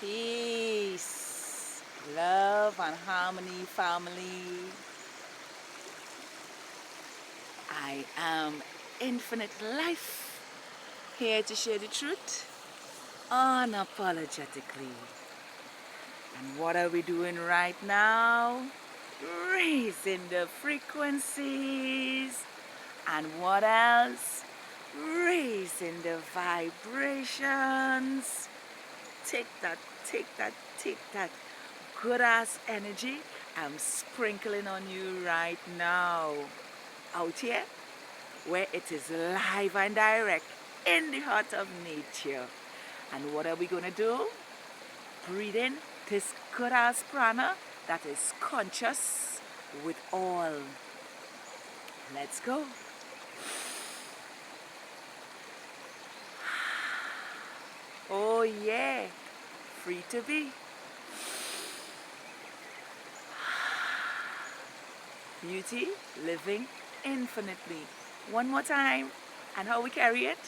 Peace, love, and harmony, family. I am Infinite Life, here to share the truth unapologetically. And what are we doing right now? Raising the frequencies. And what else? Raising the vibrations. Take that, take that, take that good ass energy I'm sprinkling on you right now. Out here, where it is live and direct in the heart of nature. And what are we gonna do? Breathe in this good ass prana that is conscious with all. Let's go. Oh yeah, free to be. Beauty living infinitely. One more time. And how we carry it?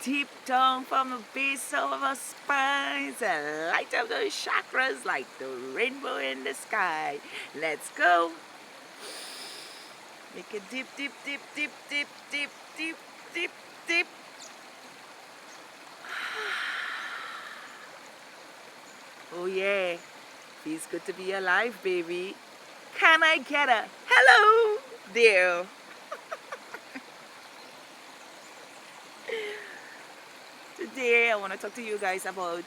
Deep down from the base of our spines and light up those chakras like the rainbow in the sky. Let's go. Make it deep, deep, deep, deep, deep, deep, deep, deep, deep. Oh yeah, feels good to be alive, baby. Can I get a hello there? Today I want to talk to you guys about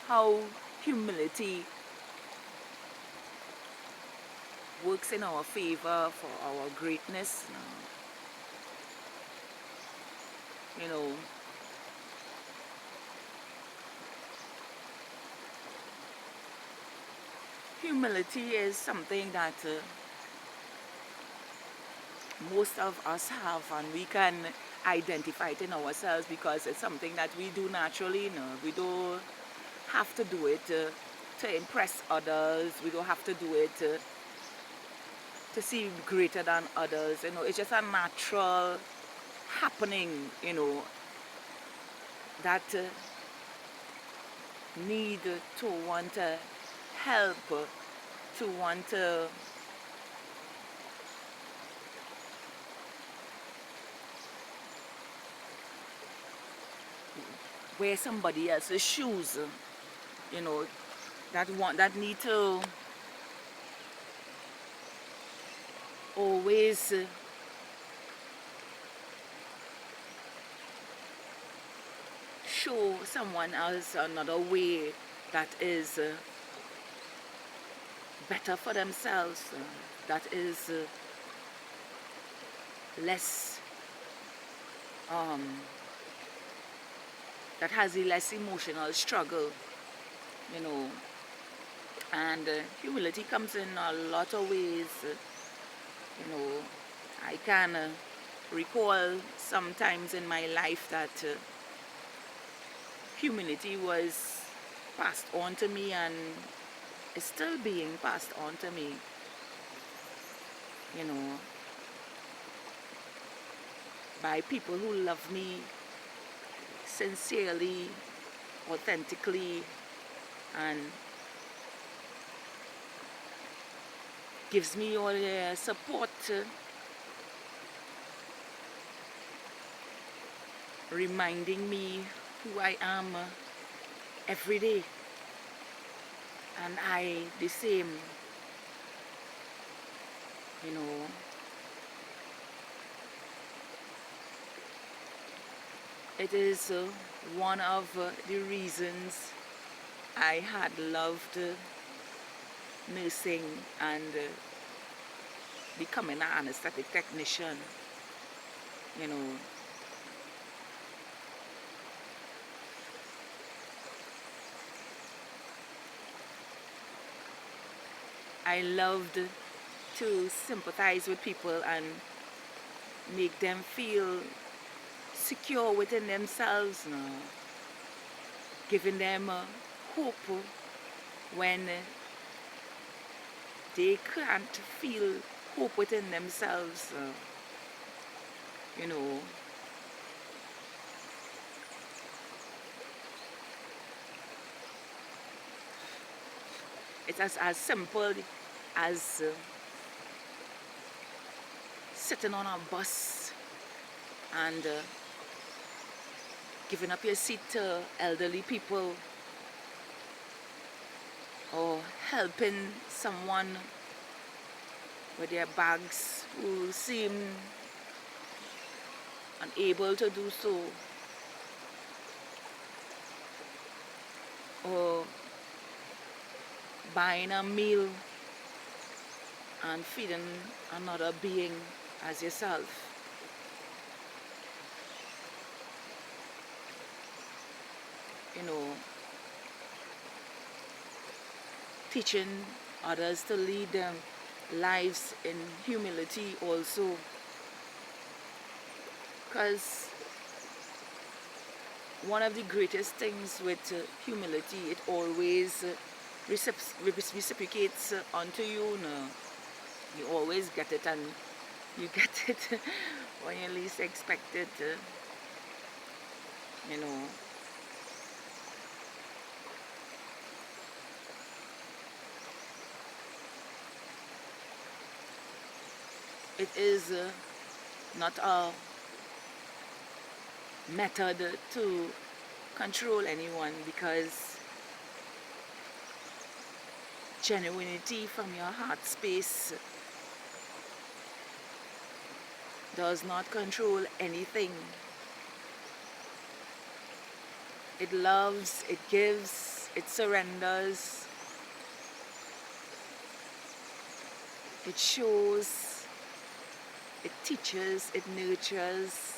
how humility works in our favor for our greatness. You know, humility is something that most of us have, and we can identify it in ourselves because it's something that we do naturally. We don't have to do it to impress others. We don't have to do it to seem greater than others. It's just a natural happening. That need to want to help, to want to wear somebody else's shoes, that need to always show someone else another way that is better for themselves, that is less that has a less emotional struggle, you know. And humility comes in a lot of ways. I can recall sometimes in my life that humility was passed on to me and is still being passed on to me, by people who love me sincerely, authentically, and gives me all the support, reminding me who I am every day, and I the same. It is one of the reasons I had loved nursing and becoming an anesthetic technician. I loved to sympathize with people and make them feel secure within themselves, giving them hope when they can't feel hope within themselves. It's as simple as sitting on a bus and giving up your seat to elderly people, or helping someone with their bags who seem unable to do so, or buying a meal and feeding another being as yourself. You know, teaching others to lead their lives in humility also, because one of the greatest things with humility, it always reciprocates onto you. No? You always get it, and you get it when you least expect it. You know, it is not a method to control anyone, because genuinity from your heart space does not control anything. It loves, it gives, it surrenders, it shows, it teaches, it nurtures.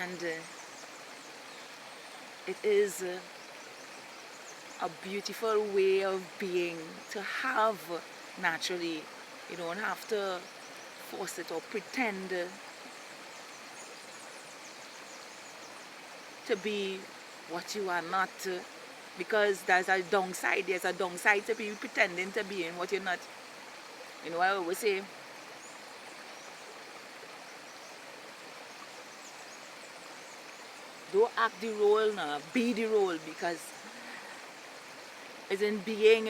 And it is a beautiful way of being to have naturally. You don't have to force it or pretend to be what you are not, because there's a downside. There's a downside to be pretending to be in what you're not. You know, I always say, don't act the role, now be the role, because it's in being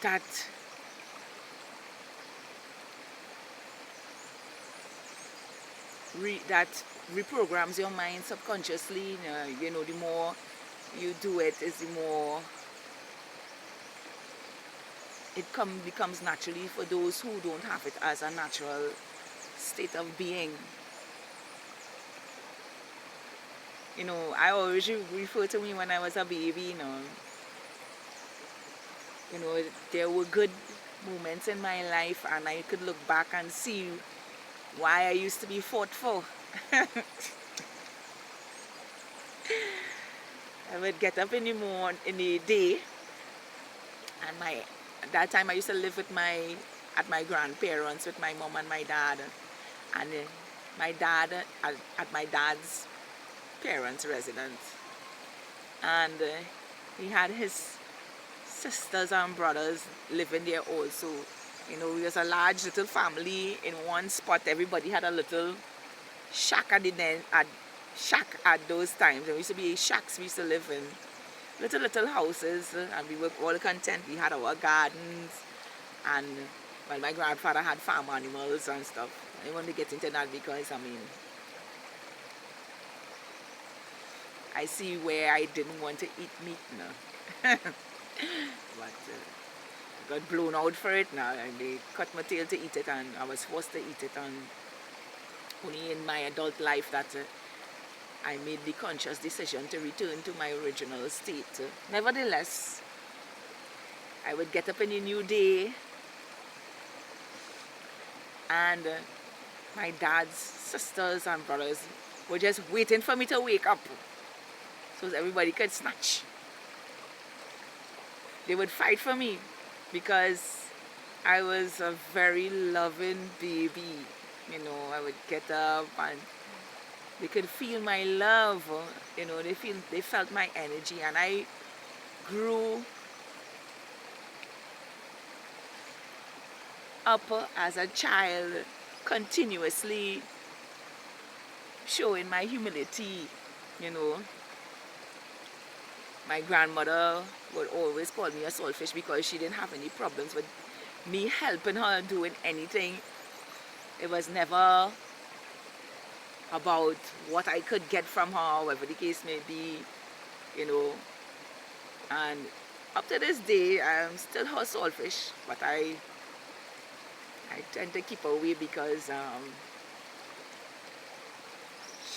that that reprograms your mind subconsciously. You know, the more you do it, is the more it becomes naturally for those who don't have it as a natural state of being. You know, I always refer to me when I was a baby. You know, there were good moments in my life, and I could look back and see why I used to be fought for. I would get up in the morning, in the day, and at that time I used to live at my grandparents with my mom and my dad, and my dad at my dad's parents' residence, and he had his sisters and brothers living there also. You know, we was a large little family in one spot. Everybody had a little shack at those times. There used to be shacks we used to live in, little houses, and we were all content. We had our gardens, and well, my grandfather had farm animals and stuff. I want to get into that because, I mean, I see where I didn't want to eat meat now. But I got blown out for it now, and they cut my tail to eat it, and I was forced to eat it. And only in my adult life that I made the conscious decision to return to my original state. Nevertheless, I would get up in a new day, and my dad's sisters and brothers were just waiting for me to wake up so everybody could snatch. They would fight for me because I was a very loving baby. You know, I would get up and they could feel my love. You know, they felt my energy, and I grew up as a child continuously showing my humility, you know. My grandmother would always call me a selfish because she didn't have any problems with me helping her doing anything. It was never about what I could get from her, whatever the case may be, you know. And up to this day, I'm still her selfish, but I tend to keep away because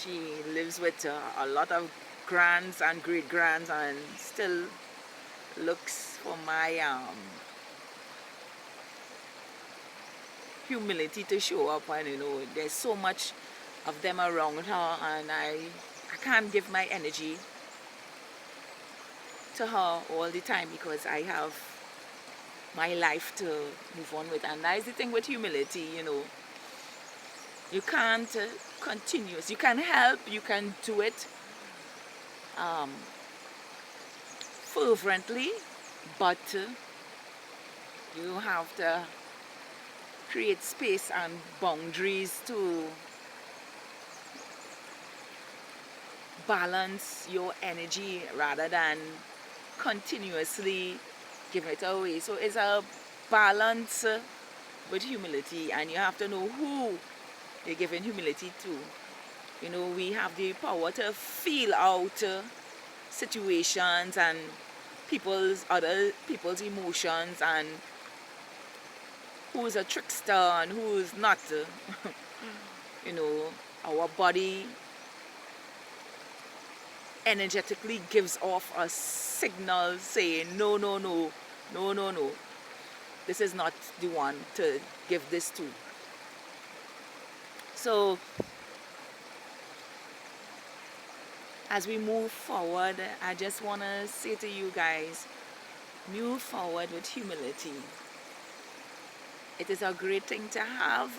she lives with a lot of grands and great grands and still looks for my humility to show up. And you know, there's so much of them around her, and I can't give my energy to her all the time because I have my life to move on with. And that's the thing with humility, you know. You can't continuous. You can help, you can do it fervently, but you have to create space and boundaries to balance your energy rather than continuously giving it away. So it's a balance with humility, and you have to know who you're giving humility to. You know, we have the power to feel out situations and other people's emotions, and who's a trickster and who's not. You know, our body energetically gives off a signal saying no, no, no, no, no, no. This is not the one to give this to. So as we move forward, I just want to say to you guys, move forward with humility. It is a great thing to have.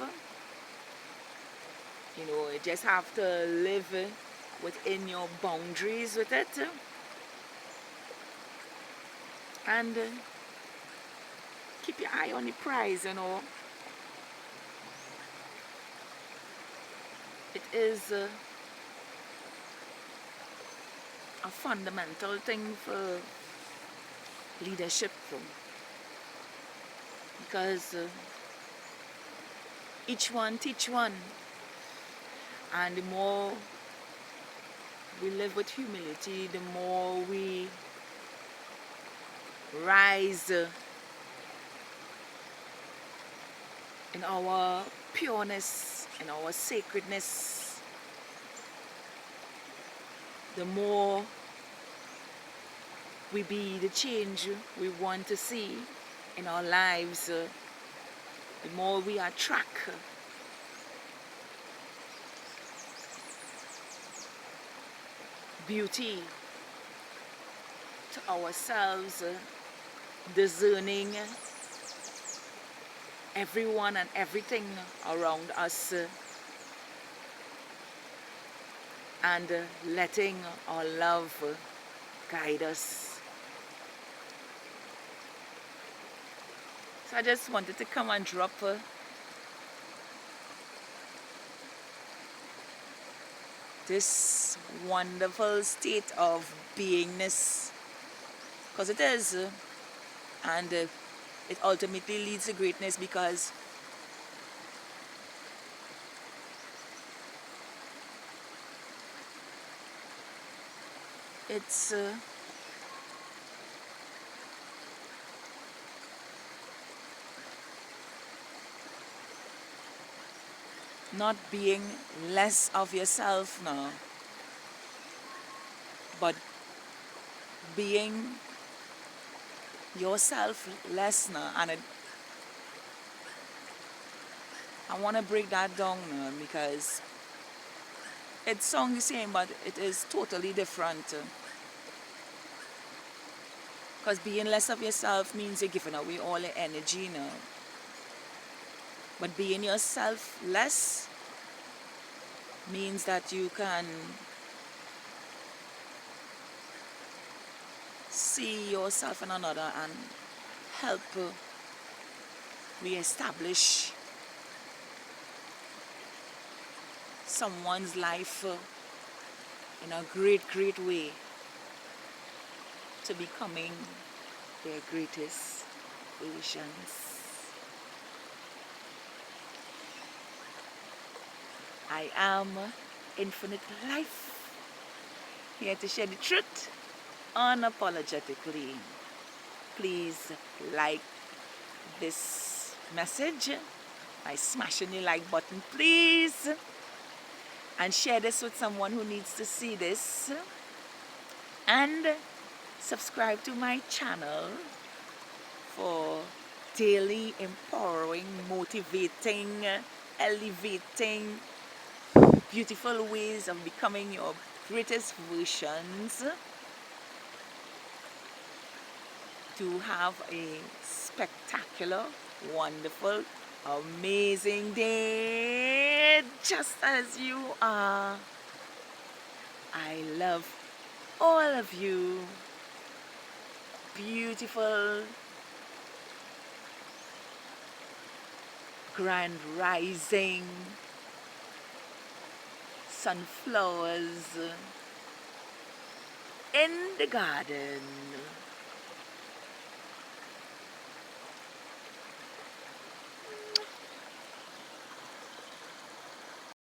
You know, you just have to live within your boundaries with it. And keep your eye on the prize, you know. It is a fundamental thing for leadership, because each one teach one, and the more we live with humility, the more we rise in our pureness, in our sacredness, the more we be the change we want to see in our lives, the more we attract beauty to ourselves, discerning everyone and everything around us, and letting our love guide us. So I just wanted to come and drop this wonderful state of beingness, because it is, and it ultimately leads to greatness, because it's not being less of yourself now, but being yourself less now. And I want to break that down now, because it sounds the same, but it is totally different. Because being less of yourself means you're giving away all your energy now. But being yourself less means that you can see yourself in another and help reestablish someone's life in a great, great way to becoming their greatest versions. I am Infinite Life, here to share the truth unapologetically. Please like this message by smashing the like button, please, and share this with someone who needs to see this, and subscribe to my channel for daily empowering, motivating, elevating, beautiful ways of becoming your greatest versions, to have a spectacular, wonderful, amazing day just as you are. I love all of you. Beautiful, grand rising, sunflowers in the garden.